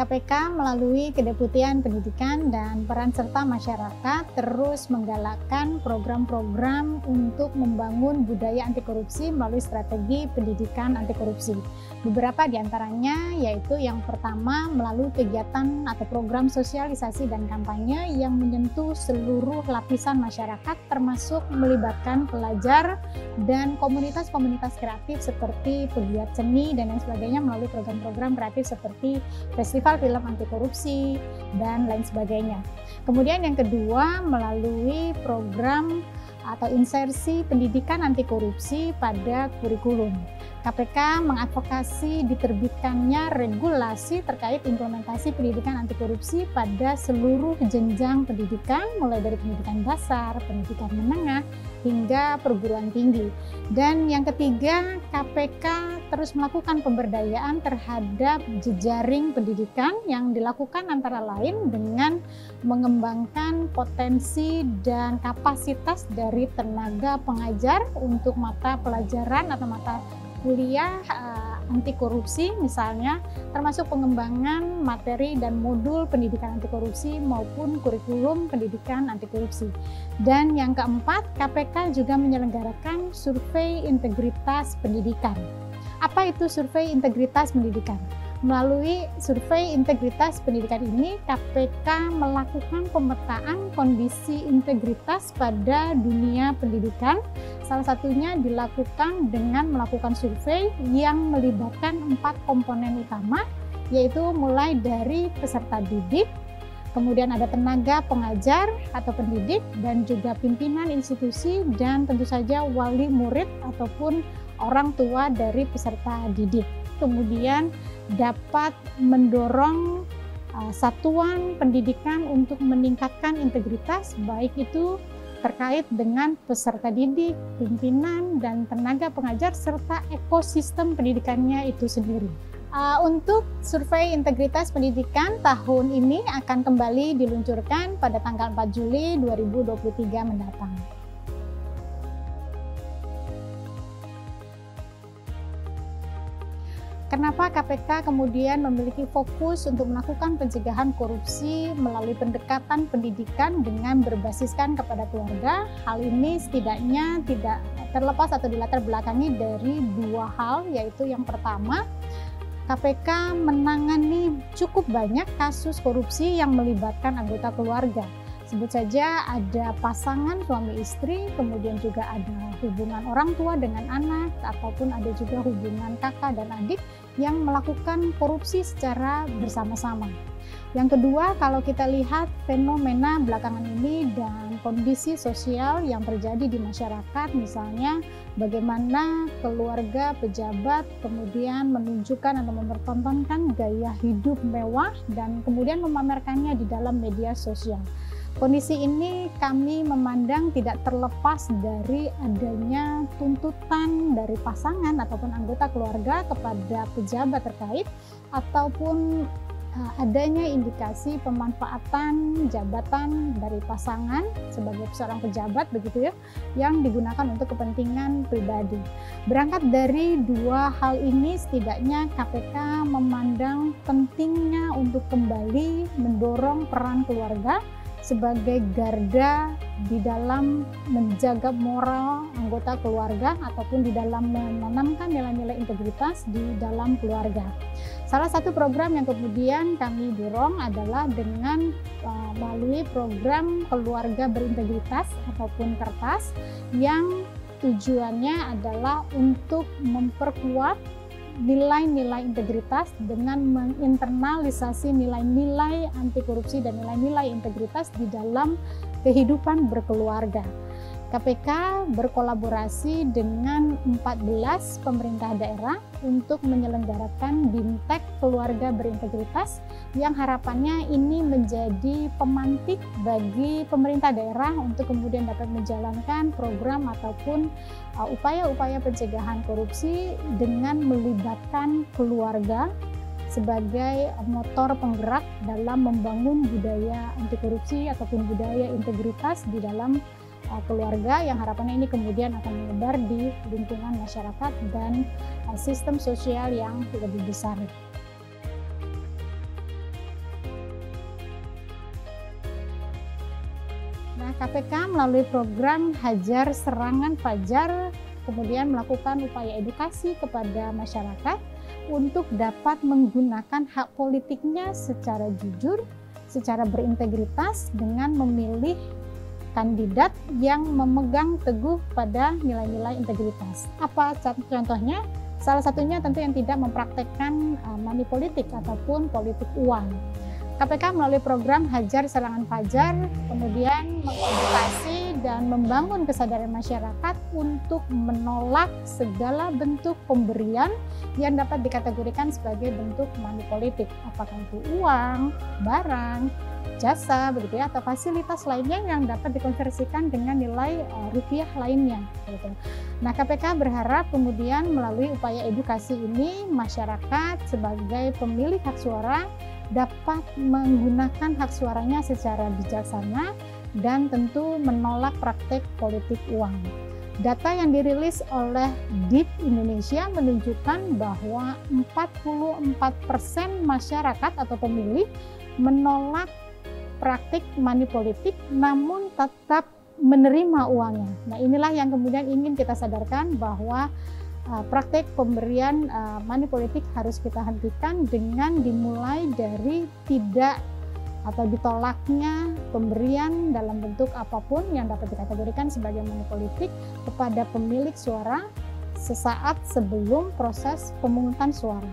KPK melalui Kedeputian Pendidikan dan Peran Serta Masyarakat terus menggalakkan program-program untuk membangun budaya anti korupsi melalui strategi pendidikan anti korupsi. Beberapa di antaranya yaitu yang pertama melalui kegiatan atau program sosialisasi dan kampanye yang menyentuh seluruh lapisan masyarakat termasuk melibatkan pelajar dan komunitas-komunitas kreatif seperti pegiat seni dan lain sebagainya melalui program-program kreatif seperti festival film anti korupsi dan lain sebagainya. Kemudian yang kedua melalui program atau insersi pendidikan anti korupsi pada kurikulum. KPK mengadvokasi diterbitkannya regulasi terkait implementasi pendidikan anti korupsi pada seluruh jenjang pendidikan, mulai dari pendidikan dasar, pendidikan menengah, hingga perguruan tinggi. Dan yang ketiga, KPK terus melakukan pemberdayaan terhadap jejaring pendidikan yang dilakukan antara lain dengan mengembangkan potensi dan kapasitas dari tenaga pengajar untuk mata pelajaran atau mata kuliah anti korupsi misalnya, termasuk pengembangan materi dan modul pendidikan anti korupsi maupun kurikulum pendidikan anti korupsi. Dan yang keempat, KPK juga menyelenggarakan survei integritas pendidikan. Apa itu survei integritas pendidikan? Melalui survei integritas pendidikan ini, KPK melakukan pemetaan kondisi integritas pada dunia pendidikan. Salah satunya dilakukan dengan melakukan survei yang melibatkan 4 komponen utama, yaitu mulai dari peserta didik, kemudian ada tenaga pengajar atau pendidik, dan juga pimpinan institusi, dan tentu saja wali murid ataupun orang tua dari peserta didik. Kemudian dapat mendorong satuan pendidikan untuk meningkatkan integritas, baik itu terkait dengan peserta didik, pimpinan, dan tenaga pengajar, serta ekosistem pendidikannya itu sendiri. Untuk survei integritas pendidikan tahun ini akan kembali diluncurkan pada tanggal 4 Juli 2023 mendatang. Kenapa KPK kemudian memiliki fokus untuk melakukan pencegahan korupsi melalui pendekatan pendidikan dengan berbasiskan kepada keluarga? Hal ini setidaknya tidak terlepas atau dilatar belakangi dari 2 hal, yaitu yang pertama, KPK menangani cukup banyak kasus korupsi yang melibatkan anggota keluarga. Sebut saja ada pasangan suami istri, kemudian juga ada hubungan orang tua dengan anak, ataupun ada juga hubungan kakak dan adik yang melakukan korupsi secara bersama-sama. Yang kedua, kalau kita lihat fenomena belakangan ini dan kondisi sosial yang terjadi di masyarakat, misalnya bagaimana keluarga pejabat kemudian menunjukkan atau mempertontonkan gaya hidup mewah dan kemudian memamerkannya di dalam media sosial. Kondisi ini kami memandang tidak terlepas dari adanya tuntutan dari pasangan ataupun anggota keluarga kepada pejabat terkait, ataupun adanya indikasi pemanfaatan jabatan dari pasangan sebagai seorang pejabat begitu ya, yang digunakan untuk kepentingan pribadi. Berangkat dari 2 hal ini, setidaknya KPK memandang pentingnya untuk kembali mendorong peran keluarga sebagai garda di dalam menjaga moral anggota keluarga ataupun di dalam menanamkan nilai-nilai integritas di dalam keluarga. Salah satu program yang kemudian kami dorong adalah dengan melalui program keluarga berintegritas ataupun Kertas, yang tujuannya adalah untuk memperkuat nilai-nilai integritas dengan menginternalisasi nilai-nilai anti korupsi dan nilai-nilai integritas di dalam kehidupan berkeluarga. KPK berkolaborasi dengan 14 pemerintah daerah untuk menyelenggarakan BIMTEK Keluarga Berintegritas, yang harapannya ini menjadi pemantik bagi pemerintah daerah untuk kemudian dapat menjalankan program ataupun upaya-upaya pencegahan korupsi dengan melibatkan keluarga sebagai motor penggerak dalam membangun budaya anti korupsi ataupun budaya integritas di dalam keluarga, yang harapannya ini kemudian akan menyebar di lingkungan masyarakat dan sistem sosial yang lebih besar. Nah, KPK melalui program Hajar Serangan Fajar kemudian melakukan upaya edukasi kepada masyarakat untuk dapat menggunakan hak politiknya secara jujur, secara berintegritas dengan memilih kandidat yang memegang teguh pada nilai-nilai integritas. Apa contohnya? Salah satunya tentu yang tidak mempraktekkan money politik ataupun politik uang. KPK melalui program Hajar Serangan Fajar kemudian mengedukasi dan membangun kesadaran masyarakat untuk menolak segala bentuk pemberian yang dapat dikategorikan sebagai bentuk money politik, apakah itu uang, barang, jasa, begitu ya, atau fasilitas lainnya yang dapat dikonversikan dengan nilai rupiah lainnya. Gitu. Nah, KPK berharap kemudian melalui upaya edukasi ini masyarakat sebagai pemilik hak suara dapat menggunakan hak suaranya secara bijaksana dan tentu menolak praktek politik uang. Data yang dirilis oleh DIP Indonesia menunjukkan bahwa 44% masyarakat atau pemilih menolak praktik money politik namun tetap menerima uangnya. Nah, inilah yang kemudian ingin kita sadarkan bahwa praktek pemberian money politik harus kita hentikan dengan dimulai dari tidak atau ditolaknya pemberian dalam bentuk apapun yang dapat dikategorikan sebagai money politik kepada pemilik suara sesaat sebelum proses pemungutan suara.